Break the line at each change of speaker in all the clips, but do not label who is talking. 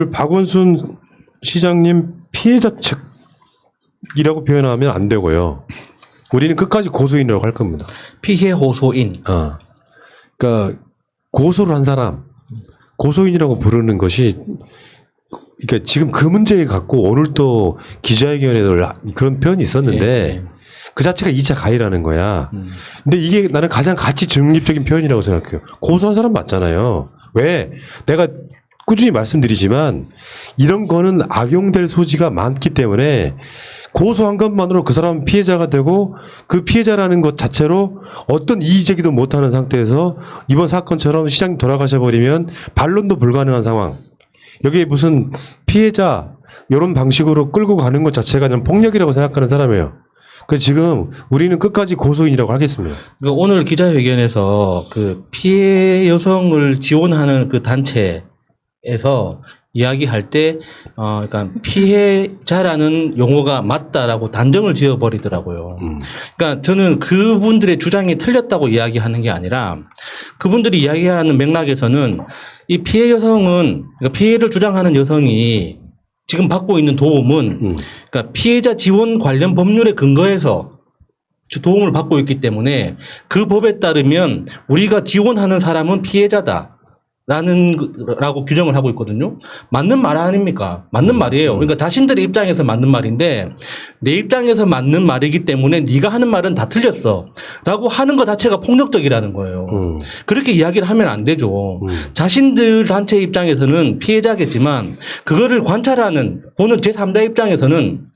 박원순 시장님 피해자 측이라고 표현하면 안 되고요. 우리는 끝까지 고소인이라고 할 겁니다.
피해 호소인.
그러니까 고소를 한 사람, 고소인이라고 부르는 것이, 그러니까 지금 그 문제에 갖고 오늘 또 기자회견에도 그런 표현이 있었는데
네.
그 자체가 2차 가해라는 거야. 근데 이게 나는 가장 가치 중립적인 표현이라고 생각해요. 고소한 사람 맞잖아요. 왜? 내가 꾸준히 말씀드리지만 이런 거는 악용될 소지가 많기 때문에 고소한 것만으로 그 사람은 피해자가 되고 그 피해자라는 것 자체로 어떤 이의제기도 못하는 상태에서 이번 사건처럼 시장님 돌아가셔 버리면 반론도 불가능한 상황. 여기에 무슨 피해자 이런 방식으로 끌고 가는 것 자체가 그냥 폭력이라고 생각하는 사람이에요. 그래서 지금 우리는 끝까지 고소인이라고 하겠습니다.
오늘 기자회견에서 그 피해 여성을 지원하는 그 단체에서 이야기할 때, 그러니까 피해자라는 용어가 맞다라고 단정을 지어버리더라고요. 그러니까 저는 그분들의 주장이 틀렸다고 이야기하는 게 아니라 그분들이 이야기하는 맥락에서는 이 피해 여성은, 그러니까 피해를 주장하는 여성이 지금 받고 있는 도움은 그러니까 피해자 지원 관련 법률에 근거해서 도움을 받고 있기 때문에 그 법에 따르면 우리가 지원하는 사람은 피해자다. 라고 규정을 하고 있거든요. 맞는 말 아닙니까? 맞는 말이에요. 그러니까 자신들의 입장에서 맞는 말인데 내 입장에서 맞는 말이기 때문에 네가 하는 말은 다 틀렸어. 라고 하는 것 자체가 폭력적이라는 거예요. 그렇게 이야기를 하면 안 되죠. 자신들 단체 입장에서는 피해자겠지만 그거를 관찰하는 보는 제3자 입장에서는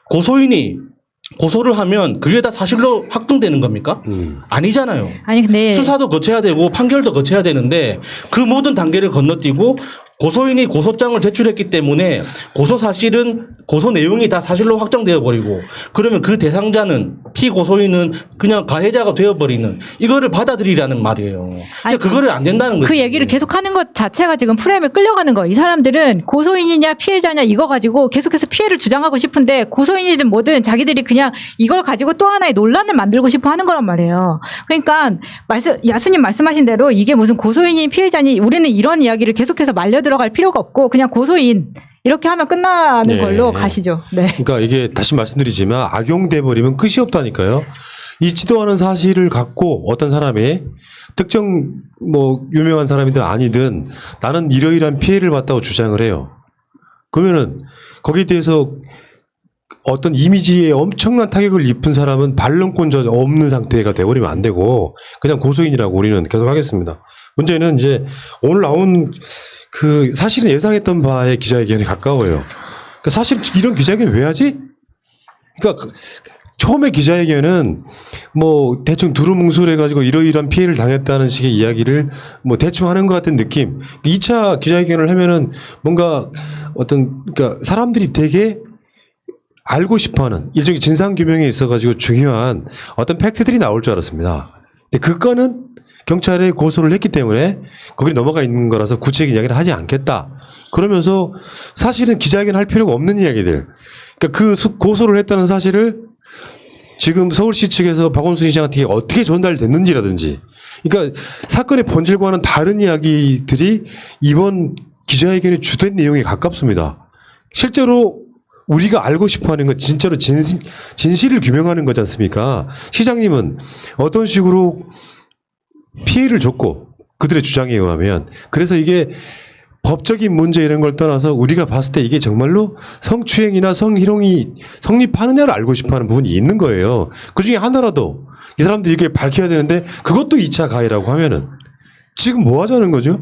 고소인이 고소를 하면 그게 다 사실로 확정되는 겁니까? 아니잖아요.
아니 근데
수사도 거쳐야 되고 판결도 거쳐야 되는데 그 모든 단계를 건너뛰고 고소인이 고소장을 제출했기 때문에 고소 사실은 고소 내용이 다 사실로 확정되어 버리고 그러면 그 대상자는 피고소인은 그냥 가해자가 되어 버리는 이거를 받아들이라는 말이에요.
아니,
그거를 안 된다는 거죠.
그 얘기를 계속하는 것 자체가 지금 프레임에 끌려가는 거예요. 이 사람들은 고소인이냐 피해자냐 이거 가지고 계속해서 피해를 주장하고 싶은데 고소인이든 뭐든 자기들이 그냥 이걸 가지고 또 하나의 논란을 만들고 싶어 하는 거란 말이에요. 그러니까 야스님 말씀하신 대로 이게 무슨 고소인이 피해자니 우리는 이런 이야기를 계속해서 말려 들어갈 필요가 없고 그냥 고소인 이렇게 하면 끝나는
네.
걸로 가시죠. 네.
그러니까 이게 다시 말씀드리지만 악용돼 버리면 끝이 없다니까요. 있지도 않은 사실을 갖고 어떤 사람이 특정 뭐 유명한 사람이든 아니든 나는 이러이러한 피해를 봤다고 주장을 해요. 그러면은 거기에 대해서 어떤 이미지에 엄청난 타격을 입은 사람은 반론권자 없는 상태가 돼버리면 안 되고 그냥 고소인이라고 우리는 계속 하겠습니다. 문제는 이제 오늘 나온 그 사실은 예상했던 바의 기자회견에 가까워요. 그러니까 사실 이런 기자회견 왜 하지? 그러니까 처음에 기자회견은 뭐 대충 두루뭉술해가지고 이러이러한 피해를 당했다는 식의 이야기를 뭐 대충 하는 것 같은 느낌. 2차 기자회견을 하면은 뭔가 어떤 그러니까 사람들이 되게 알고 싶어하는 일종의 진상규명에 있어가지고 중요한 어떤 팩트들이 나올 줄 알았습니다. 근데 그 건은 경찰에 고소를 했기 때문에 거기 넘어가 있는 거라서 구체적인 이야기를 하지 않겠다. 그러면서 사실은 기자회견 할 필요가 없는 이야기들. 그러니까 그 고소를 했다는 사실을 지금 서울시 측에서 박원순 시장한테 어떻게 전달됐는지라든지. 그러니까 사건의 본질과는 다른 이야기들이 이번 기자회견의 주된 내용에 가깝습니다. 실제로 우리가 알고 싶어 하는 건 진짜로 진실을 규명하는 거지 않습니까? 시장님은 어떤 식으로 피해를 줬고 그들의 주장에 의하면 그래서 이게 법적인 문제 이런 걸 떠나서 우리가 봤을 때 이게 정말로 성추행이나 성희롱이 성립하느냐를 알고 싶어 하는 부분이 있는 거예요. 그중에 하나라도 이 사람들이 이게 밝혀야 되는데 그것도 2차 가해라고 하면은 지금 뭐 하자는 거죠?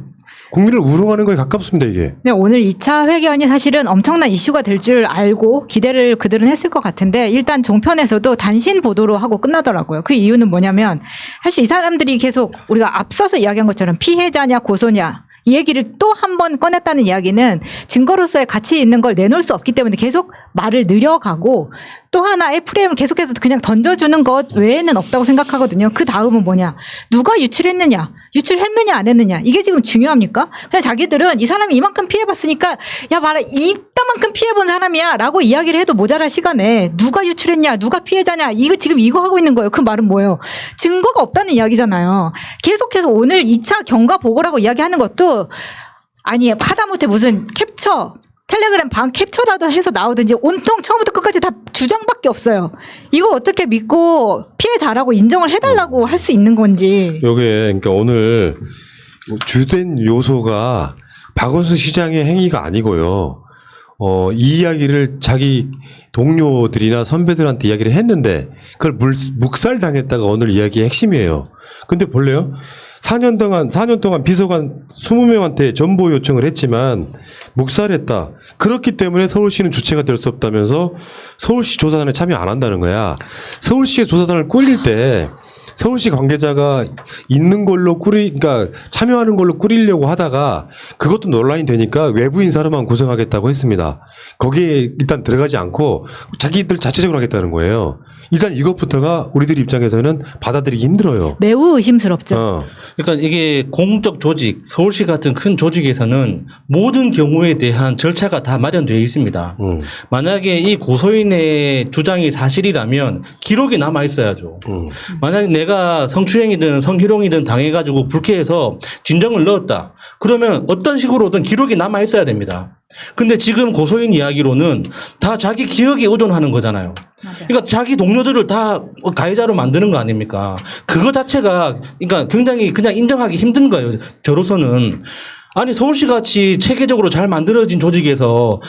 국민을 우롱하는 거에 가깝습니다, 이게.
네, 오늘 2차 회견이 사실은 엄청난 이슈가 될 줄 알고 기대를 그들은 했을 것 같은데 일단 종편에서도 단신 보도로 하고 끝나더라고요. 그 이유는 뭐냐면 사실 이 사람들이 계속 우리가 앞서서 이야기한 것처럼 피해자냐 고소냐 이 얘기를 또 한 번 꺼냈다는 이야기는 증거로서의 가치 있는 걸 내놓을 수 없기 때문에 계속 말을 늘려가고 또 하나의 프레임을 계속해서 그냥 던져주는 것 외에는 없다고 생각하거든요. 그 다음은 뭐냐. 누가 유출했느냐. 유출했느냐 안 했느냐. 이게 지금 중요합니까? 그냥 자기들은 이 사람이 이만큼 피해봤으니까 야 봐라 이따만큼 피해본 사람이야 라고 이야기를 해도 모자랄 시간에 누가 유출했냐 누가 피해자냐 이거 지금 이거 하고 있는 거예요. 그 말은 뭐예요? 증거가 없다는 이야기잖아요. 계속해서 오늘 2차 경과 보고라고 이야기하는 것도 아니 하다못해 무슨 캡처 텔레그램 방 캡처라도 해서 나오든지 온통 처음부터 끝까지 다 주장밖에 없어요. 이걸 어떻게 믿고 피해자라고 인정을 해달라고 할 수 있는 건지.
요게 그러니까 오늘 주된 요소가 박원순 시장의 행위가 아니고요. 이 이야기를 자기 동료들이나 선배들한테 이야기를 했는데 그걸 묵살당했다가 오늘 이야기의 핵심이에요. 근데 볼래요? 4년 동안 비서관 20명한테 전보 요청을 했지만 묵살했다. 그렇기 때문에 서울시는 주체가 될 수 없다면서 서울시 조사단에 참여 안 한다는 거야. 서울시의 조사단을 꾸릴 때 서울시 관계자가 있는 걸로 그러니까 참여하는 걸로 꾸리려고 하다가 그것도 논란이 되니까 외부인 사람만 구성하겠다고 했습니다. 거기에 일단 들어가지 않고 자기들 자체적으로 하겠다는 거예요. 일단 이것부터가 우리들 입장에서는 받아들이기 힘들어요.
매우 의심스럽죠.
그러니까 이게 공적 조직, 서울시 같은 큰 조직에서는 모든 경우에 대한 절차가 다 마련되어 있습니다. 만약에 이 고소인의 주장이 사실이라면 기록이 남아 있어야죠. 만약에 내가 성추행이든 성희롱이든 당해가지고 불쾌해서 진정을 넣었다. 그러면 어떤 식으로든 기록이 남아 있어야 됩니다. 근데 지금 고소인 이야기로는 다 자기 기억에 의존하는 거잖아요.
맞아요.
그러니까 자기 동료들을 다 가해자로 만드는 거 아닙니까? 그거 자체가 그러니까 굉장히 그냥 인정하기 힘든 거예요. 저로서는. 아니 서울시 같이 체계적으로 잘 만들어진 조직에서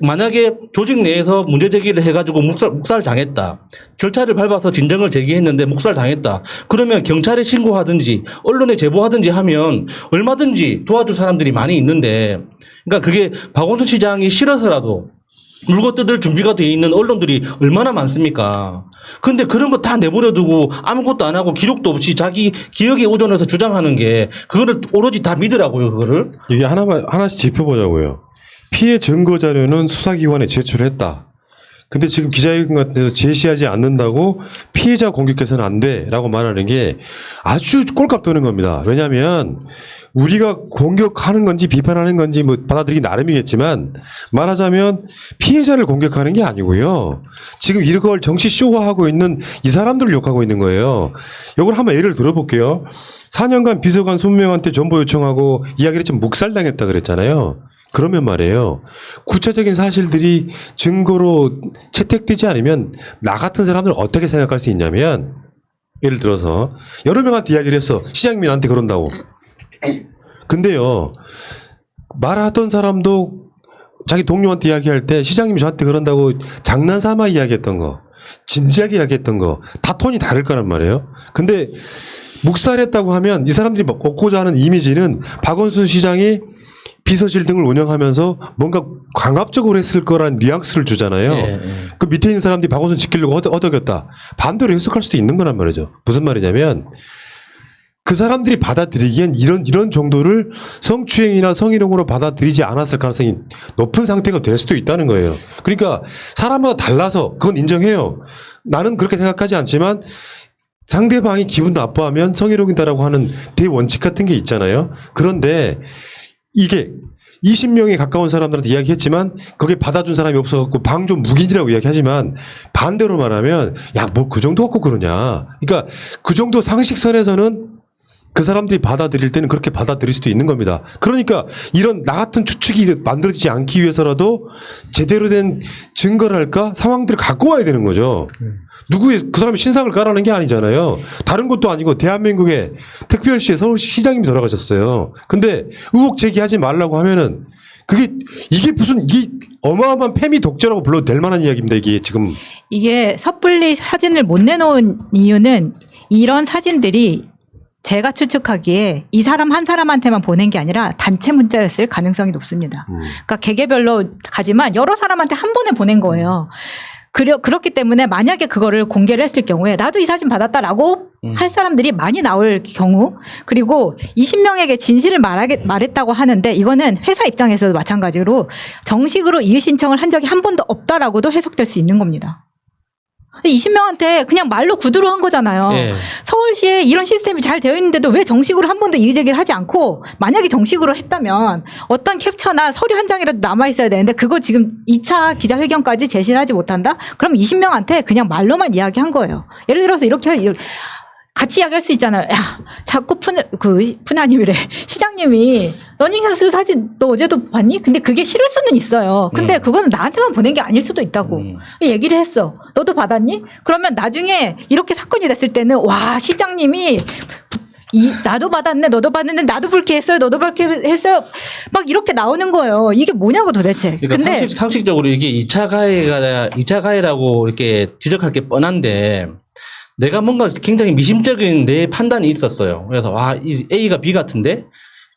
만약에 조직 내에서 문제 제기를 해가지고 묵살 당했다. 절차를 밟아서 진정을 제기했는데 묵살 당했다. 그러면 경찰에 신고하든지 언론에 제보하든지 하면 얼마든지 도와줄 사람들이 많이 있는데, 그러니까 그게 박원순 시장이 싫어서라도 물고 뜯을 준비가 돼 있는 언론들이 얼마나 많습니까? 근데 그런 거 다 내버려두고 아무것도 안 하고 기록도 없이 자기 기억에 의존해서 주장하는 게 그거를 오로지 다 믿으라고요, 그거를.
이게 하나씩 짚어보자고요. 피해 증거 자료는 수사기관에 제출했다. 근데 지금 기자회견 같은 데서 제시하지 않는다고 피해자 공격해서는 안 돼라고 말하는 게 아주 꼴값 도는 겁니다. 왜냐하면 우리가 공격하는 건지 비판하는 건지 뭐 받아들이기 나름이겠지만 말하자면 피해자를 공격하는 게 아니고요. 지금 이걸 정치 쇼화하고 있는 이 사람들을 욕하고 있는 거예요. 이걸 한번 예를 들어볼게요. 4년간 비서관 20명한테 정보 요청하고 이야기를 좀 묵살당했다 그랬잖아요. 그러면 말이에요. 구체적인 사실들이 증거로 채택되지 않으면 나 같은 사람들은 어떻게 생각할 수 있냐면 예를 들어서 여러 명한테 이야기를 했어. 시장님이 나한테 그런다고. 근데요. 말하던 사람도 자기 동료한테 이야기할 때 시장님이 저한테 그런다고 장난삼아 이야기했던 거 진지하게 이야기했던 거 다 톤이 다를 거란 말이에요. 근데 묵살했다고 하면 이 사람들이 얻고자 하는 이미지는 박원순 시장이 비서실 등을 운영하면서 뭔가 강압적으로 했을 거라는 뉘앙스를 주잖아요. 그 밑에 있는 사람들이 박원순 지키려고 허덕였다. 반대로 해석할 수도 있는 거란 말이죠. 무슨 말이냐면 그 사람들이 받아들이기엔 이런 정도를 성추행이나 성희롱으로 받아들이지 않았을 가능성이 높은 상태가 될 수도 있다는 거예요. 그러니까 사람마다 달라서 그건 인정해요. 나는 그렇게 생각하지 않지만 상대방이 기분 나빠하면 성희롱이다라고 하는 대원칙 같은 게 있잖아요. 그런데 이게 20명에 가까운 사람들한테 이야기했지만 거기에 받아준 사람이 없어갖고 방조 묵인이라고 이야기하지만 반대로 말하면 야 뭐 그 정도 갖고 그러냐. 그러니까 그 정도 상식선에서는 그 사람들이 받아들일 때는 그렇게 받아들일 수도 있는 겁니다. 그러니까 이런 나 같은 추측이 만들어지지 않기 위해서라도 제대로 된 증거랄까 상황들을 갖고 와야 되는 거죠. 그 사람이 신상을 깔아낸 게 아니잖아요. 다른 것도 아니고 대한민국의 특별시의 서울시 시장님이 돌아가셨어요. 근데 의혹 제기하지 말라고 하면은 이게 어마어마한 패미 독재라고 불러도 될 만한 이야기입니다. 이게 지금.
이게 섣불리 사진을 못 내놓은 이유는 이런 사진들이 제가 추측하기에 이 사람 한 사람한테만 보낸 게 아니라 단체 문자였을 가능성이 높습니다. 그러니까 개개별로 가지만 여러 사람한테 한 번에 보낸 거예요. 그렇기 때문에 만약에 그거를 공개를 했을 경우에 나도 이 사진 받았다라고 할 사람들이 많이 나올 경우, 그리고 20명에게 진실을 말했다고 하는데 이거는 회사 입장에서도 마찬가지로 정식으로 이의 신청을 한 적이 한 번도 없다라고도 해석될 수 있는 겁니다. 20명한테 그냥 말로 구두로 한 거잖아요.
예.
서울시에 이런 시스템이 잘 되어 있는데도 왜 정식으로 한 번도 이의 제기를 하지 않고, 만약에 정식으로 했다면 어떤 캡처나 서류 한 장이라도 남아 있어야 되는데 그거 지금 2차 기자회견까지 제시를 하지 못한다? 그럼 20명한테 그냥 말로만 이야기한 거예요. 예를 들어서 이렇게 같이 이야기할 수 있잖아요. 야, 자꾸 푸나님이래. 시장님이 러닝샷 사진 너 어제도 봤니? 근데 그게 싫을 수는 있어요. 근데 그거는 나한테만 보낸 게 아닐 수도 있다고 얘기를 했어. 너도 받았니? 그러면 나중에 이렇게 사건이 됐을 때는 와, 시장님이 나도 받았네, 너도 받았는데 나도 불쾌했어요, 너도 불쾌했어요. 막 이렇게 나오는 거예요. 이게 뭐냐고 도대체.
그러니까
근데
상식적으로 이게 2차 가해라고 이렇게 지적할 게 뻔한데 내가 뭔가 굉장히 미심쩍은 내 판단이 있었어요. 그래서 이 A가 B 같은데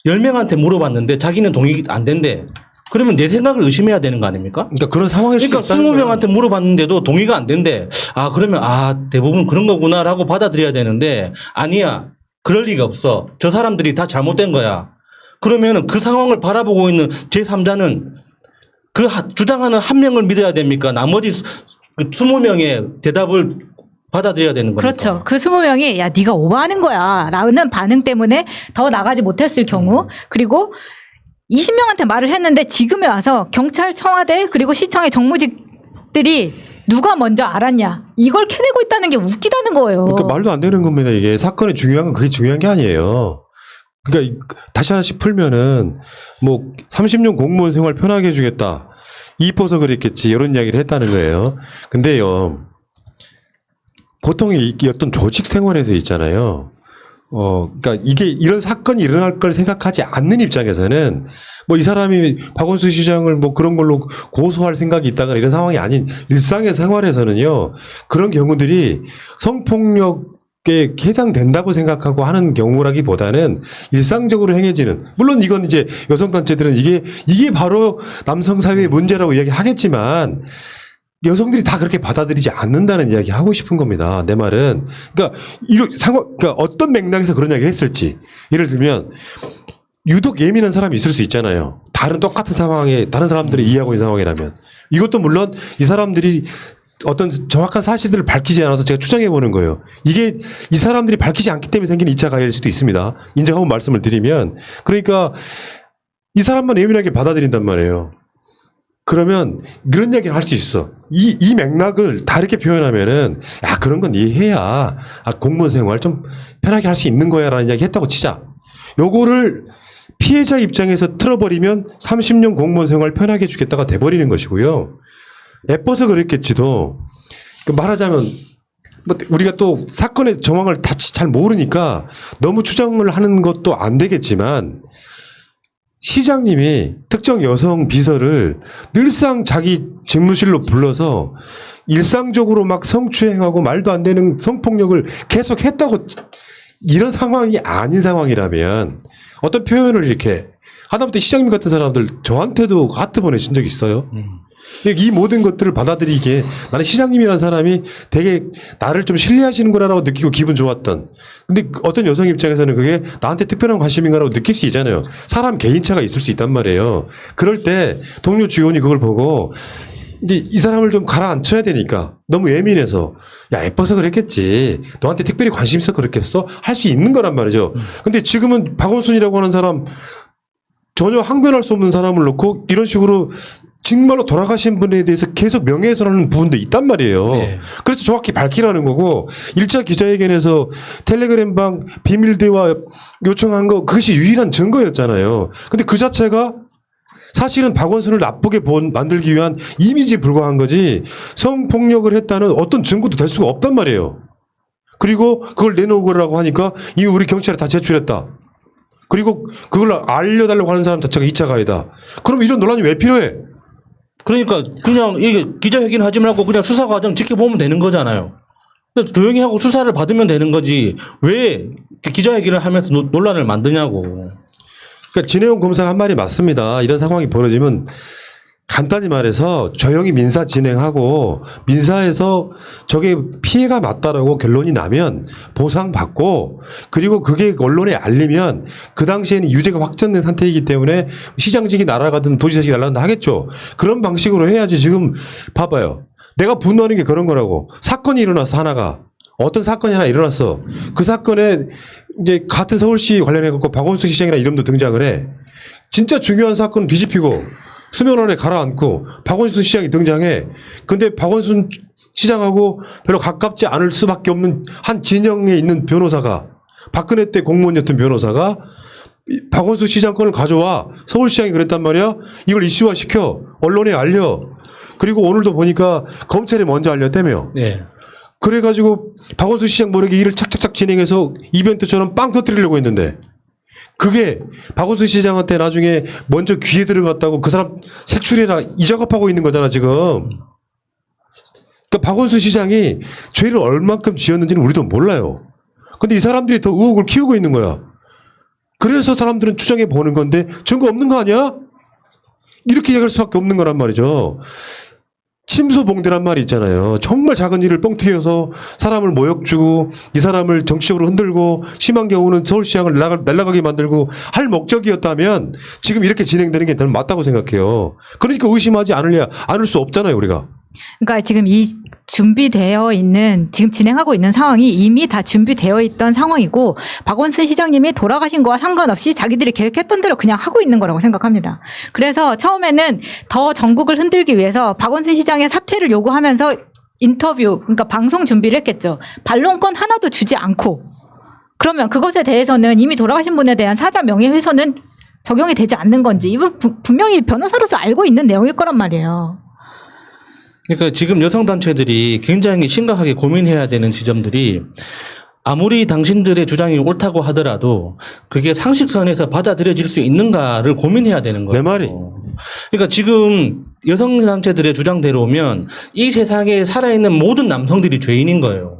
10명한테 물어봤는데 자기는 동의 안 된대. 그러면 내 생각을 의심해야 되는 거 아닙니까?
그러니까 그런 상황일 수도
그러니까
있다는 거예요.
20명한테 물어봤는데도 동의가 안 된대. 그러면 대부분 그런 거구나라고 받아들여야 되는데 아니야. 그럴 리가 없어. 저 사람들이 다 잘못된 거야. 그러면 그 상황을 바라보고 있는 제3자는 그 주장하는 한 명을 믿어야 됩니까? 나머지 20명의 대답을 받아들여야 되는 겁니까?
그렇죠. 그 20명이 야, 네가 오버하는 거야 라는 반응 때문에 더 나가지 못했을 경우, 그리고 20명한테 말을 했는데 지금에 와서 경찰, 청와대 그리고 시청의 정무직들이 누가 먼저 알았냐 이걸 캐내고 있다는 게 웃기다는 거예요.
그러니까 말도 안 되는 겁니다. 이게 사건이 중요한 건 그게 중요한 게 아니에요. 그러니까 다시 하나씩 풀면은 뭐 30년 공무원 생활 편하게 해주겠다. 이뻐서 그랬겠지 이런 이야기를 했다는 거예요. 근데요. 보통 이 어떤 조직 생활에서 있잖아요. 그러니까 이게 이런 사건이 일어날 걸 생각하지 않는 입장에서는 뭐 이 사람이 박원순 시장을 뭐 그런 걸로 고소할 생각이 있다거나 이런 상황이 아닌 일상의 생활에서는요. 그런 경우들이 성폭력에 해당된다고 생각하고 하는 경우라기보다는 일상적으로 행해지는, 물론 이건 이제 여성단체들은 이게 바로 남성 사회의 문제라고 이야기하겠지만 여성들이 다 그렇게 받아들이지 않는다는 이야기 하고 싶은 겁니다. 내 말은. 그러니까 그러니까 어떤 맥락에서 그런 이야기를 했을지. 예를 들면 유독 예민한 사람이 있을 수 있잖아요. 똑같은 상황에 다른 사람들이 이해하고 있는 상황이라면. 이것도 물론 이 사람들이 어떤 정확한 사실들을 밝히지 않아서 제가 추정해 보는 거예요. 이게 이 사람들이 밝히지 않기 때문에 생긴 2차 가해일 수도 있습니다. 인정하고 말씀을 드리면. 그러니까 이 사람만 예민하게 받아들인단 말이에요. 그러면 그런 이야기를 할 수 있어. 이 맥락을 다르게 표현하면은, 야, 그런 건 이해해야, 공무원 생활 좀 편하게 할 수 있는 거야 라는 이야기 했다고 치자. 요거를 피해자 입장에서 틀어버리면 30년 공무원 생활 편하게 해주겠다가 돼버리는 것이고요. 예뻐서 그랬겠지도, 말하자면, 뭐 우리가 또 사건의 정황을 다 잘 모르니까 너무 추정을 하는 것도 안 되겠지만, 시장님이 특정 여성 비서를 늘상 자기 집무실로 불러서 일상적으로 막 성추행하고 말도 안 되는 성폭력을 계속 했다고, 이런 상황이 아닌 상황이라면 어떤 표현을 이렇게 하다못해 시장님 같은 사람들 저한테도 하트 보내신 적 있어요. 이 모든 것들을 받아들이기에 나는 시장님이라는 사람이 되게 나를 좀 신뢰하시는구나라고 느끼고 기분 좋았던. 근데 어떤 여성 입장에서는 그게 나한테 특별한 관심인가라고 느낄 수 있잖아요. 사람 개인차가 있을 수 있단 말이에요. 그럴 때 동료 직원이 그걸 보고 이제 이 사람을 좀 가라앉혀야 되니까 너무 예민해서 야, 예뻐서 그랬겠지. 너한테 특별히 관심 있어 그랬겠어? 할 수 있는 거란 말이죠. 근데 지금은 박원순이라고 하는 사람, 전혀 항변할 수 없는 사람을 놓고 이런 식으로 정말로 돌아가신 분에 대해서 계속 명예훼손하는 부분도 있단 말이에요.
네.
그래서 정확히 밝히라는 거고, 1차 기자회견에서 텔레그램방 비밀 대화 요청한 거 그것이 유일한 증거였잖아요. 근데 그 자체가 사실은 박원순을 나쁘게 만들기 위한 이미지에 불과한 거지 성폭력을 했다는 어떤 증거도 될 수가 없단 말이에요. 그리고 그걸 내놓으라고 하니까 이미 우리 경찰에 다 제출했다. 그리고 그걸 알려달라고 하는 사람 자체가 2차 가해다. 그럼 이런 논란이 왜 필요해?
그러니까 그냥 이게 기자회견 하지 말고 그냥 수사 과정 지켜보면 되는 거잖아요. 조용히 하고 수사를 받으면 되는 거지. 왜 기자회견을 하면서 논란을 만드냐고.
그러니까 진해용 검사가 한 말이 맞습니다. 이런 상황이 벌어지면 간단히 말해서 조용히 민사 진행하고 민사에서 저게 피해가 맞다라고 결론이 나면 보상받고, 그리고 그게 언론에 알리면 그 당시에는 유죄가 확정된 상태이기 때문에 시장직이 날아가든 도지사직이 날아가든 하겠죠. 그런 방식으로 해야지. 지금 봐봐요. 내가 분노하는 게 그런 거라고. 사건이 일어났어, 하나가. 어떤 사건이 하나 일어났어. 그 사건에 이제 같은 서울시 관련해갖고 박원순 시장이라는 이름도 등장을 해. 진짜 중요한 사건은 뒤집히고 수면 안에 가라앉고 박원순 시장이 등장해. 근데 박원순 시장하고 별로 가깝지 않을 수밖에 없는 한 진영에 있는 변호사가 박근혜 때 공무원이었던 변호사가 박원순 시장 건을 가져와 서울시장이 그랬단 말이야. 이걸 이슈화 시켜 언론에 알려. 그리고 오늘도 보니까 검찰에 먼저 알렸다며.
네.
그래가지고 박원순 시장 모르게 일을 착착착 진행해서 이벤트처럼 빵 터뜨리려고 했는데 그게 박원순 시장한테 나중에 먼저 귀에 들어갔다고 그 사람 색출해라 이 작업하고 있는 거잖아 지금. 그러니까 박원순 시장이 죄를 얼만큼 지었는지는 우리도 몰라요. 근데 이 사람들이 더 의혹을 키우고 있는 거야. 그래서 사람들은 추정해 보는 건데 증거 없는 거 아니야? 이렇게 얘기할 수밖에 없는 거란 말이죠. 침소봉대란 말이 있잖아요. 정말 작은 일을 뻥튀겨서 사람을 모욕 주고 이 사람을 정치적으로 흔들고 심한 경우는 서울시장을 날아가게 만들고 할 목적이었다면 지금 이렇게 진행되는 게 저는 맞다고 생각해요. 그러니까 의심하지 않을 수 없잖아요, 우리가.
그러니까 지금 이 준비되어 있는 지금 진행하고 있는 상황이 이미 다 준비되어 있던 상황이고 박원순 시장님이 돌아가신 거와 상관없이 자기들이 계획했던 대로 그냥 하고 있는 거라고 생각합니다. 그래서 처음에는 더 전국을 흔들기 위해서 박원순 시장의 사퇴를 요구하면서 인터뷰 그러니까 방송 준비를 했겠죠. 반론권 하나도 주지 않고 그러면 그것에 대해서는 이미 돌아가신 분에 대한 사자 명예훼손은 적용이 되지 않는 건지 이분 분명히 변호사로서 알고 있는 내용일 거란 말이에요.
그러니까 지금 여성단체들이 굉장히 심각하게 고민해야 되는 지점들이 아무리 당신들의 주장이 옳다고 하더라도 그게 상식선에서 받아들여질 수 있는가를 고민해야 되는 거예요.
내 말이.
그러니까 지금 여성단체들의 주장대로면 이 세상에 살아있는 모든 남성들이 죄인인 거예요.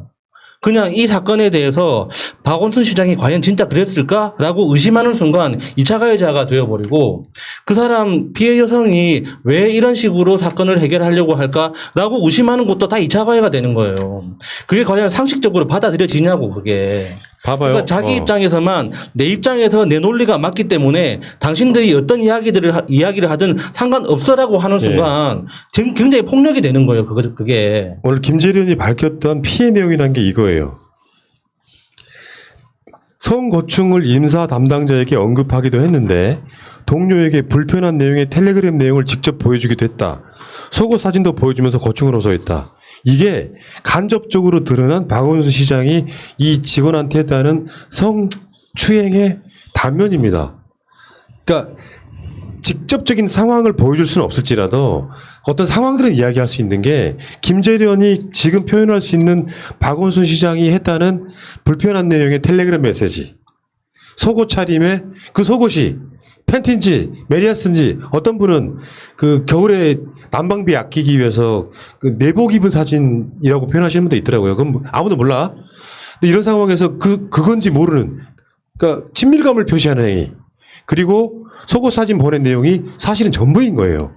그냥 이 사건에 대해서 박원순 시장이 과연 진짜 그랬을까라고 의심하는 순간 2차 가해자가 되어버리고 그 사람 피해 여성이 왜 이런 식으로 사건을 해결하려고 할까라고 의심하는 것도 다 2차 가해가 되는 거예요. 그게 과연 상식적으로 받아들여지냐고 그게.
봐봐요.
그러니까 자기 입장에서만 내 입장에서 내 논리가 맞기 때문에 당신들이 어떤 이야기를 하든 상관없어라고 하는 순간 굉장히 폭력이 되는 거예요. 그게.
오늘 김재련이 밝혔던 피해 내용이라는 게 이거예요. 성고충을 임사 담당자에게 언급하기도 했는데 동료에게 불편한 내용의 텔레그램 내용을 직접 보여주기도 했다. 속옷 사진도 보여주면서 고충을 호소했다. 이게 간접적으로 드러난 박원순 시장이 이 직원한테 했다는 성추행의 단면입니다. 그러니까 직접적인 상황을 보여줄 수는 없을지라도 어떤 상황들은 이야기할 수 있는 게 김재련이 지금 표현할 수 있는 박원순 시장이 했다는 불편한 내용의 텔레그램 메시지, 속옷 차림에 그 속옷이 팬티인지 메리아스인지 어떤 분은 그 겨울에 난방비 아끼기 위해서 그 내복 입은 사진이라고 표현하시는 분도 있더라고요. 그럼 아무도 몰라. 근데 이런 상황에서 그건지 모르는 그러니까 친밀감을 표시하는 행위 그리고 속옷 사진 보낸 내용이 사실은 전부인 거예요.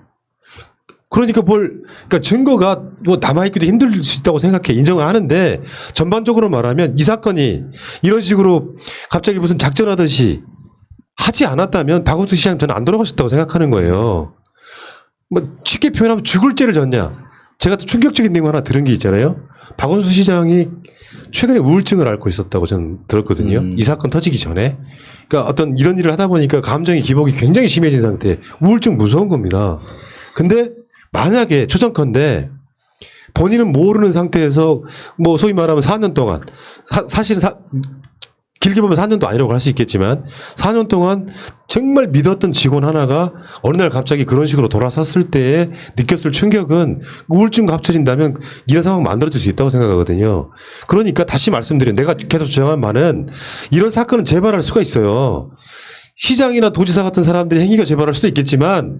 그러니까 그러니까 증거가 뭐 남아있기도 힘들 수 있다고 생각해. 인정을 하는데 전반적으로 말하면 이 사건이 이런 식으로 갑자기 무슨 작전하듯이 하지 않았다면 박원순 시장님 저는 안 돌아가셨다고 생각하는 거예요. 뭐 쉽게 표현하면 죽을 죄를 졌냐. 제가 또 충격적인 내용 하나 들은 게 있잖아요. 박원순 시장이 최근에 우울증을 앓고 있었다고 저는 들었거든요. 이 사건 터지기 전에. 그러니까 어떤 이런 일을 하다 보니까 감정의 기복이 굉장히 심해진 상태. 우울증 무서운 겁니다. 근데 만약에 초정컨대 본인은 모르는 상태에서 뭐 소위 말하면 4년 동안 사실은 길게 보면 4년도 아니라고 할 수 있겠지만 4년 동안 정말 믿었던 직원 하나가 어느 날 갑자기 그런 식으로 돌아섰을 때 느꼈을 충격은 우울증과 합쳐진다면 이런 상황 만들어질 수 있다고 생각하거든요. 그러니까 다시 말씀드려요. 내가 계속 주장한 바는 이런 사건은 재발할 수가 있어요. 시장이나 도지사 같은 사람들의 행위가 재발할 수도 있겠지만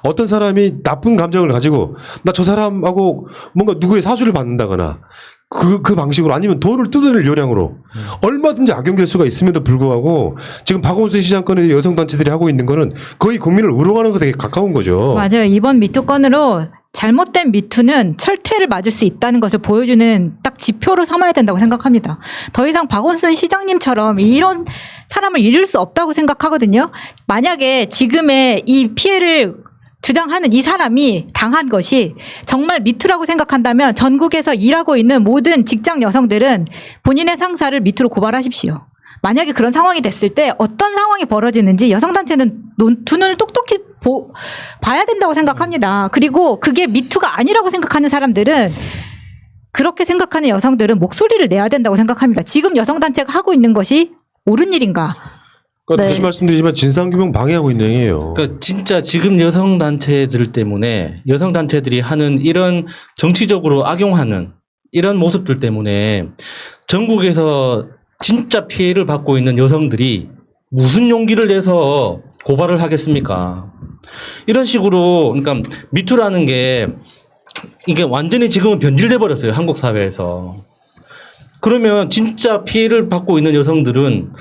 어떤 사람이 나쁜 감정을 가지고 나 저 사람하고 뭔가 누구의 사주를 받는다거나 그 방식으로 아니면 돈을 뜯어낼 요량으로 얼마든지 악용될 수가 있음에도 불구하고 지금 박원순 시장 건에 여성단체들이 하고 있는 거는 거의 국민을 우롱하는 것에 가까운 거죠.
맞아요. 이번 미투 건으로 잘못된 미투는 철퇴를 맞을 수 있다는 것을 보여주는 딱 지표로 삼아야 된다고 생각합니다. 더 이상 박원순 시장님처럼 이런 사람을 잃을 수 없다고 생각하거든요. 만약에 지금의 이 피해를 주장하는 이 사람이 당한 것이 정말 미투라고 생각한다면 전국에서 일하고 있는 모든 직장 여성들은 본인의 상사를 미투로 고발하십시오. 만약에 그런 상황이 됐을 때 어떤 상황이 벌어지는지 여성단체는 두 눈을 똑똑히 봐야 된다고 생각합니다. 그리고 그게 미투가 아니라고 생각하는 사람들은 그렇게 생각하는 여성들은 목소리를 내야 된다고 생각합니다. 지금 여성단체가 하고 있는 것이 옳은 일인가?
그러니까
네.
다시 말씀드리지만 진상규명 방해하고 있는 행위예요.
그러니까 진짜 지금 여성 단체들 때문에 여성 단체들이 하는 이런 정치적으로 악용하는 이런 모습들 때문에 전국에서 진짜 피해를 받고 있는 여성들이 무슨 용기를 내서 고발을 하겠습니까? 이런 식으로 그러니까 미투라는 게 이게 완전히 지금은 변질돼 버렸어요. 한국 사회에서. 그러면 진짜 피해를 받고 있는 여성들은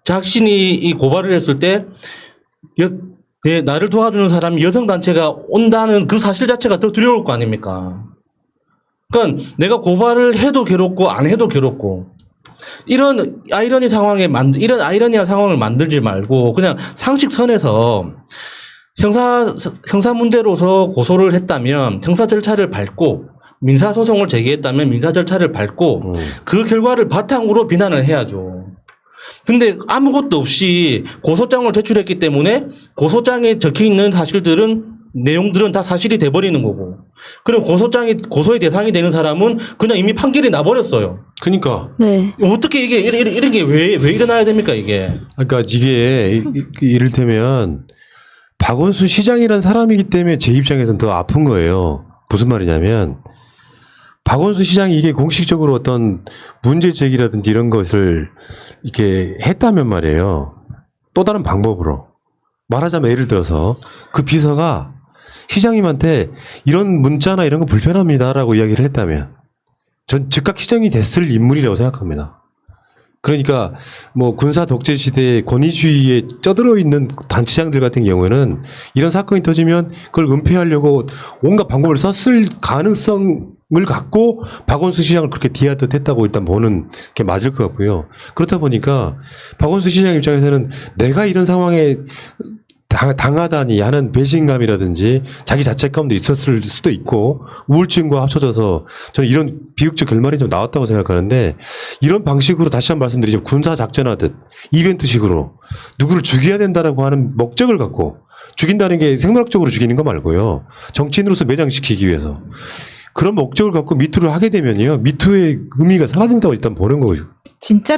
자신이 이 고발을 했을 때 나를 도와주는 사람이 여성단체가 온다는 그 사실 자체가 더 두려울 거 아닙니까? 그러니까 내가 고발을 해도 괴롭고 안 해도 괴롭고 이런 아이러니한 상황을 만들지 말고 그냥 상식선에서 형사 문제로서 고소를 했다면 형사 절차를 밟고 민사 소송을 제기했다면 민사 절차를 밟고 그 결과를 바탕으로 비난을 해야죠. 근데 아무것도 없이 고소장을 제출했기 때문에 고소장에 적혀 있는 내용들은 다 사실이 돼버리는 거고. 그럼 고소의 대상이 되는 사람은 그냥 이미 판결이 나버렸어요.
그러니까.
네.
어떻게 이게 이런 게 왜 일어나야 됩니까 이게?
그러니까 이게 이를테면 박원순 시장이라는 사람이기 때문에 제 입장에서는 더 아픈 거예요. 무슨 말이냐면 박원순 시장이 이게 공식적으로 어떤 문제 제기라든지 이런 것을 이렇게 했다면 말이에요. 또 다른 방법으로 말하자면 예를 들어서 그 비서가 시장님한테 이런 문자나 이런 거 불편합니다라고 이야기를 했다면 전 즉각 시장이 됐을 인물이라고 생각합니다. 그러니까 뭐 군사 독재 시대의 권위주의에 쩌들어 있는 단체장들 같은 경우에는 이런 사건이 터지면 그걸 은폐하려고 온갖 방법을 썼을 가능성을 갖고 박원순 시장을 그렇게 디하듯 했다고 일단 보는 게 맞을 것 같고요. 그렇다 보니까 박원순 시장 입장에서는 내가 이런 상황에 당하다니 하는 배신감이라든지 자기 자책감도 있었을 수도 있고 우울증과 합쳐져서 저는 이런 비극적 결말이 좀 나왔다고 생각하는데 이런 방식으로 다시 한번 말씀드리죠. 군사 작전하듯 이벤트식으로 누구를 죽여야 된다라고 하는 목적을 갖고 죽인다는 게 생물학적으로 죽이는 거 말고요. 정치인으로서 매장시키기 위해서 그런 목적을 갖고 미투를 하게 되면요. 미투의 의미가 사라진다고 일단 보는 거죠.
진짜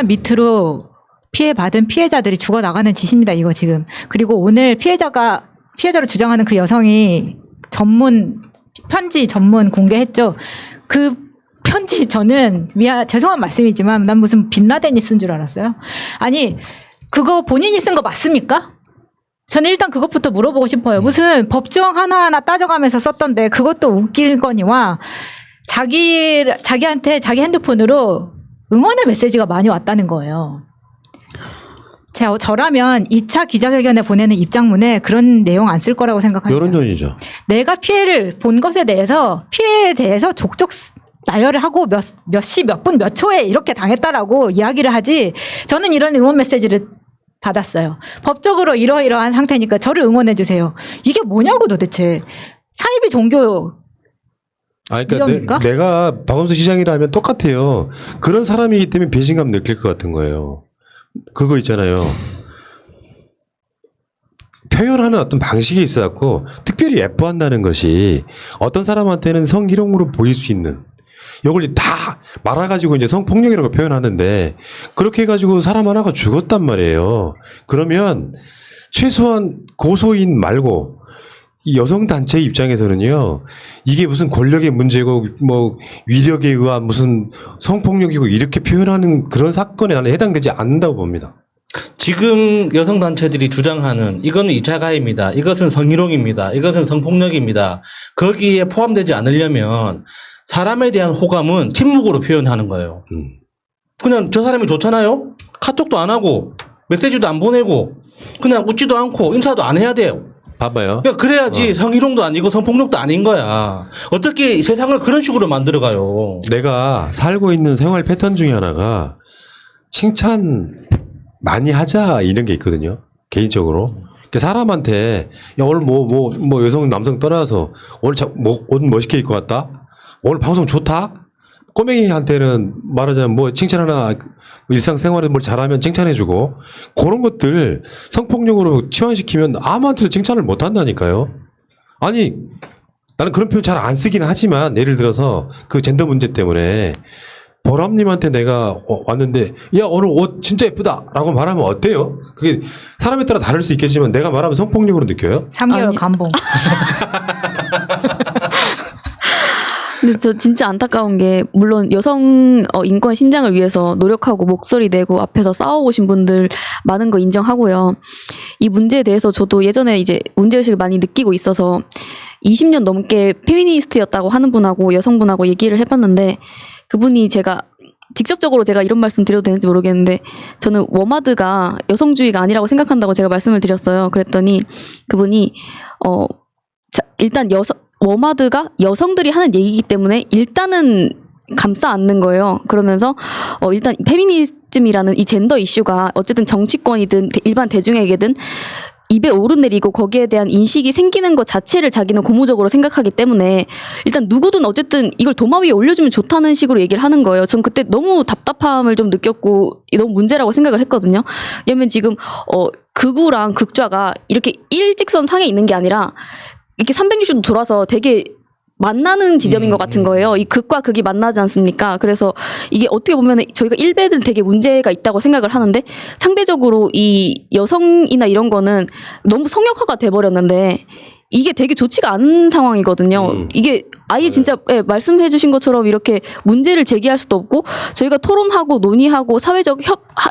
미투로 피해받은 피해자들이 죽어나가는 짓입니다, 이거 지금. 그리고 오늘 피해자로 주장하는 그 여성이 편지 전문 공개했죠. 그 편지 저는 죄송한 말씀이지만 난 무슨 빈라덴이 쓴 줄 알았어요. 아니, 그거 본인이 쓴 거 맞습니까? 저는 일단 그것부터 물어보고 싶어요. 무슨 법조항 하나하나 따져가면서 썼던데 그것도 웃길 거니와 자기한테 자기 핸드폰으로 응원의 메시지가 많이 왔다는 거예요. 저라면 2차 기자회견에 보내는 입장문에 그런 내용 안 쓸 거라고 생각합니다.
여론전이죠.
내가 피해를 본 것에 대해서 피해에 대해서 족족 나열을 하고 몇 시, 몇 분, 몇 초에 이렇게 당했다라고 이야기를 하지 저는 이런 응원 메시지를 받았어요. 법적으로 이러이러한 상태니까 저를 응원해 주세요. 이게 뭐냐고 도대체. 사이비 종교
그러니까 내가 박원순 시장이라면 똑같아요. 그런 사람이기 때문에 배신감 느낄 것 같은 거예요. 그거 있잖아요. 표현하는 어떤 방식이 있어갖고 특별히 예뻐한다는 것이 어떤 사람한테는 성희롱으로 보일 수 있는 이걸 다 말아가지고 이제 성폭력이라고 표현하는데 그렇게 해가지고 사람 하나가 죽었단 말이에요. 그러면 최소한 고소인 말고 이 여성단체 입장에서는요, 이게 무슨 권력의 문제고, 뭐, 위력에 의한 무슨 성폭력이고, 이렇게 표현하는 그런 사건에 나는 해당되지 않는다고 봅니다.
지금 여성단체들이 주장하는 이거는 2차 가해입니다. 이것은 성희롱입니다. 이것은 성폭력입니다. 거기에 포함되지 않으려면 사람에 대한 호감은 침묵으로 표현하는 거예요. 그냥 저 사람이 좋잖아요? 카톡도 안 하고, 메시지도 안 보내고, 그냥 웃지도 않고, 인사도 안 해야 돼요.
봐봐요.
그러니까 그래야지 성희롱도 아니고 성폭력도 아닌 거야. 어떻게 세상을 그런 식으로 만들어가요?
내가 살고 있는 생활 패턴 중에 하나가 칭찬 많이 하자 이런 게 있거든요. 개인적으로. 그러니까 사람한테 야 오늘 뭐 여성 남성 떠나서 오늘 옷 멋있게 입고 왔다. 오늘 방송 좋다. 꼬맹이한테는 말하자면 뭐 칭찬 하나 일상생활에 뭘 잘하면 칭찬해주고 그런 것들 성폭력으로 치환시키면 아무한테도 칭찬을 못 한다니까요. 아니 나는 그런 표현 잘 안 쓰긴 하지만 예를 들어서 그 젠더 문제 때문에 보람님한테 내가 왔는데 야 오늘 옷 진짜 예쁘다라고 말하면 어때요? 그게 사람에 따라 다를 수 있겠지만 내가 말하면 성폭력으로 느껴요?
3개월
아니.
감봉.
근데 저 진짜 안타까운 게 물론 여성 인권 신장을 위해서 노력하고 목소리 내고 앞에서 싸워오신 분들 많은 거 인정하고요. 이 문제에 대해서 저도 예전에 이제 문제의식을 많이 느끼고 있어서 20년 넘게 페미니스트였다고 하는 분하고 여성분하고 얘기를 해봤는데 그분이 직접적으로 제가 이런 말씀 드려도 되는지 모르겠는데 저는 워마드가 여성주의가 아니라고 생각한다고 제가 말씀을 드렸어요. 그랬더니 그분이 일단 워마드가 여성들이 하는 얘기이기 때문에 일단은 감싸 안는 거예요. 그러면서 일단 페미니즘이라는 이 젠더 이슈가 어쨌든 정치권이든 일반 대중에게든 입에 오르내리고 거기에 대한 인식이 생기는 것 자체를 자기는 고무적으로 생각하기 때문에 일단 누구든 어쨌든 이걸 도마 위에 올려주면 좋다는 식으로 얘기를 하는 거예요. 전 그때 너무 답답함을 좀 느꼈고 너무 문제라고 생각을 했거든요. 왜냐면 지금 극우랑 극좌가 이렇게 일직선 상에 있는 게 아니라 이렇게 360도 돌아서 되게 만나는 지점인 것 같은 거예요. 이 극과 극이 만나지 않습니까? 그래서 이게 어떻게 보면 저희가 일베는 되게 문제가 있다고 생각을 하는데 상대적으로 이 여성이나 이런 거는 너무 성역화가 돼버렸는데 이게 되게 좋지가 않은 상황이거든요. 이게 아예 진짜 말씀해 주신 것처럼 이렇게 문제를 제기할 수도 없고 저희가 토론하고 논의하고 사회적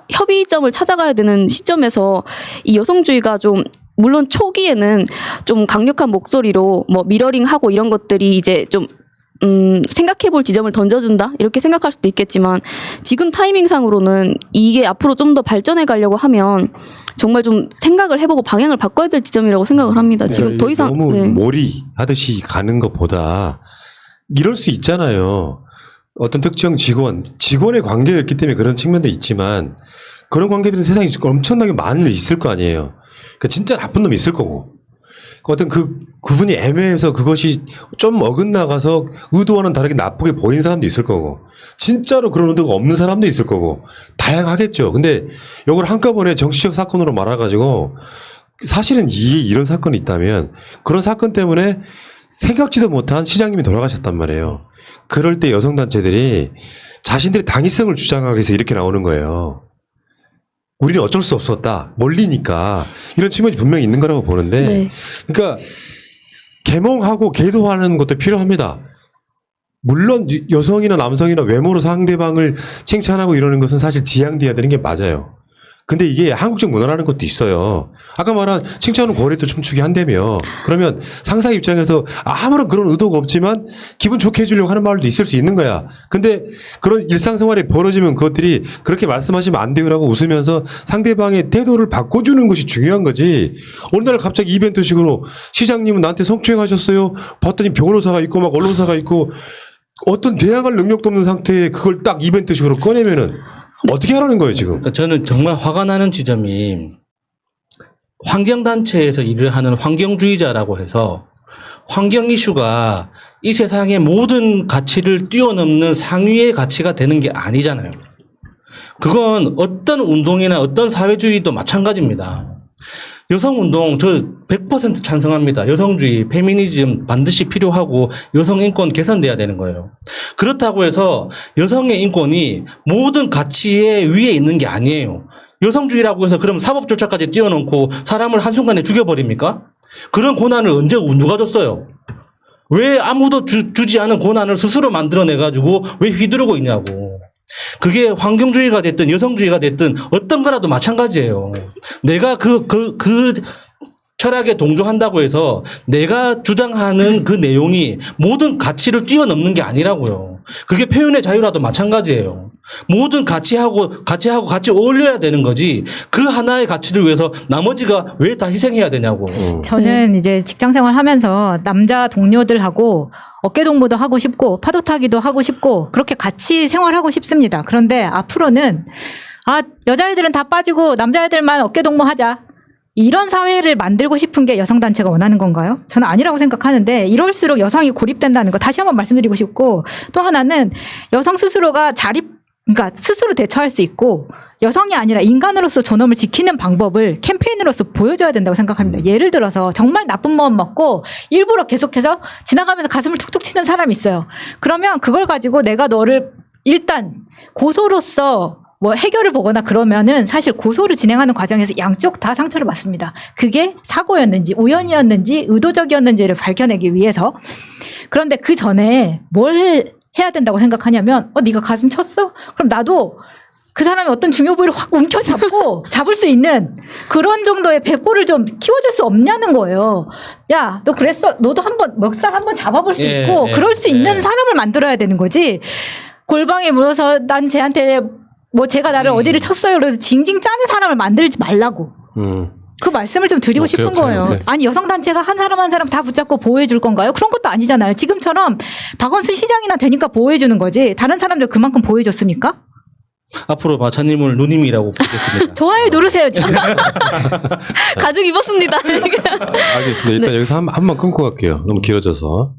협의점을 찾아가야 되는 시점에서 이 여성주의가 좀 물론 초기에는 좀 강력한 목소리로 뭐 미러링하고 이런 것들이 이제 좀 생각해 볼 지점을 던져준다 이렇게 생각할 수도 있겠지만 지금 타이밍상으로는 이게 앞으로 좀 더 발전해 가려고 하면 정말 좀 생각을 해보고 방향을 바꿔야 될 지점이라고 생각을 합니다. 지금 더 이상
너무 몰이하듯이 가는 것보다 이럴 수 있잖아요. 어떤 특정 직원의 관계였기 때문에 그런 측면도 있지만 그런 관계들은 세상에 엄청나게 많이 있을 거 아니에요. 그러니까 진짜 나쁜 놈이 있을 거고 어떤 그분이 애매해서 그것이 좀 어긋나가서 의도와는 다르게 나쁘게 보이는 사람도 있을 거고 진짜로 그런 의도가 없는 사람도 있을 거고 다양하겠죠. 근데 이걸 한꺼번에 정치적 사건으로 말아가지고 사실은 이런 사건이 있다면 그런 사건 때문에 생각지도 못한 시장님이 돌아가셨단 말이에요. 그럴 때 여성단체들이 자신들의 당위성을 주장하기 위해서 이렇게 나오는 거예요. 우리는 어쩔 수 없었다. 멀리니까. 이런 측면이 분명히 있는 거라고 보는데.
네.
그러니까 계몽하고 계도하는 것도 필요합니다. 물론 여성이나 남성이나 외모로 상대방을 칭찬하고 이러는 것은 사실 지양돼야 되는 게 맞아요. 근데 이게 한국적 문화라는 것도 있어요. 아까 말한 칭찬은 고래도 춤추게 한다며. 그러면 상사 입장에서 아무런 그런 의도가 없지만 기분 좋게 해주려고 하는 말도 있을 수 있는 거야. 근데 그런 일상생활에 벌어지면 그것들이 그렇게 말씀하시면 안 돼요라고 웃으면서 상대방의 태도를 바꿔주는 것이 중요한 거지. 어느 날 갑자기 이벤트식으로 시장님은 나한테 성추행하셨어요. 봤더니 변호사가 있고 막 언론사가 있고 어떤 대항할 능력도 없는 상태에 그걸 딱 이벤트식으로 꺼내면은 어떻게 하라는 거예요, 지금?
그러니까 저는 정말 화가 나는 지점이 환경단체에서 일을 하는 환경주의자라고 해서 환경 이슈가 이 세상의 모든 가치를 뛰어넘는 상위의 가치가 되는 게 아니잖아요. 그건 어떤 운동이나 어떤 사회주의도 마찬가지입니다. 여성운동 저 100% 찬성합니다. 여성주의, 페미니즘 반드시 필요하고 여성 인권 개선돼야 되는 거예요. 그렇다고 해서 여성의 인권이 모든 가치에 위에 있는 게 아니에요. 여성주의라고 해서 그럼 사법조차까지 띄워놓고 사람을 한순간에 죽여버립니까? 그런 고난을 언제 누가 줬어요? 왜 아무도 주지 않은 고난을 스스로 만들어내가지고 왜 휘두르고 있냐고. 그게 환경주의가 됐든 여성주의가 됐든 어떤 거라도 마찬가지예요. 내가 그 철학에 동조한다고 해서 내가 주장하는 그 내용이 모든 가치를 뛰어넘는 게 아니라고요. 그게 표현의 자유라도 마찬가지예요. 모든 가치하고 같이 어울려야 되는 거지. 그 하나의 가치를 위해서 나머지가 왜 다 희생해야 되냐고.
저는 이제 직장 생활 하면서 남자 동료들하고 어깨동무도 하고 싶고 파도 타기도 하고 싶고 그렇게 같이 생활하고 싶습니다. 그런데 앞으로는 여자애들은 다 빠지고 남자애들만 어깨동무 하자. 이런 사회를 만들고 싶은 게 여성단체가 원하는 건가요? 저는 아니라고 생각하는데 이럴수록 여성이 고립된다는 거 다시 한번 말씀드리고 싶고 또 하나는 여성 스스로가 그러니까 스스로 대처할 수 있고 여성이 아니라 인간으로서 존엄을 지키는 방법을 캠페인으로서 보여줘야 된다고 생각합니다. 예를 들어서 정말 나쁜 마음 먹고 일부러 계속해서 지나가면서 가슴을 툭툭 치는 사람이 있어요. 그러면 그걸 가지고 내가 너를 일단 고소로서 뭐 해결을 보거나 그러면은 사실 고소를 진행하는 과정에서 양쪽 다 상처를 받습니다. 그게 사고였는지 우연이었는지 의도적이었는지를 밝혀내기 위해서. 그런데 그 전에 뭘 해야 된다고 생각하냐면 네가 가슴 쳤어? 그럼 나도 그 사람이 어떤 중요 부위를 확 움켜잡고 잡을 수 있는 그런 정도의 배포를 좀 키워줄 수 없냐는 거예요. 야, 너 그랬어? 너도 한번 멱살 한번 잡아볼 수
예,
있고
예,
그럴 수 있는
예.
사람을 만들어야 되는 거지. 골방에 물어서 난 쟤한테 뭐 제가 나를 어디를 쳤어요. 그래서 징징 짜는 사람을 만들지 말라고. 그 말씀을 좀 드리고
오케이,
싶은
오케이,
거예요.
오케이.
아니 여성단체가 한 사람 한 사람 다 붙잡고 보호해 줄 건가요? 그런 것도 아니잖아요. 지금처럼 박원순 시장이나 되니까 보호해 주는 거지. 다른 사람들 그만큼 보호해 줬습니까?
앞으로 마차님을 누님이라고 부르겠습니다.
좋아요 누르세요 지금.
가죽 입었습니다.
알겠습니다. 일단 여기서 한 번 끊고 갈게요. 너무 길어져서.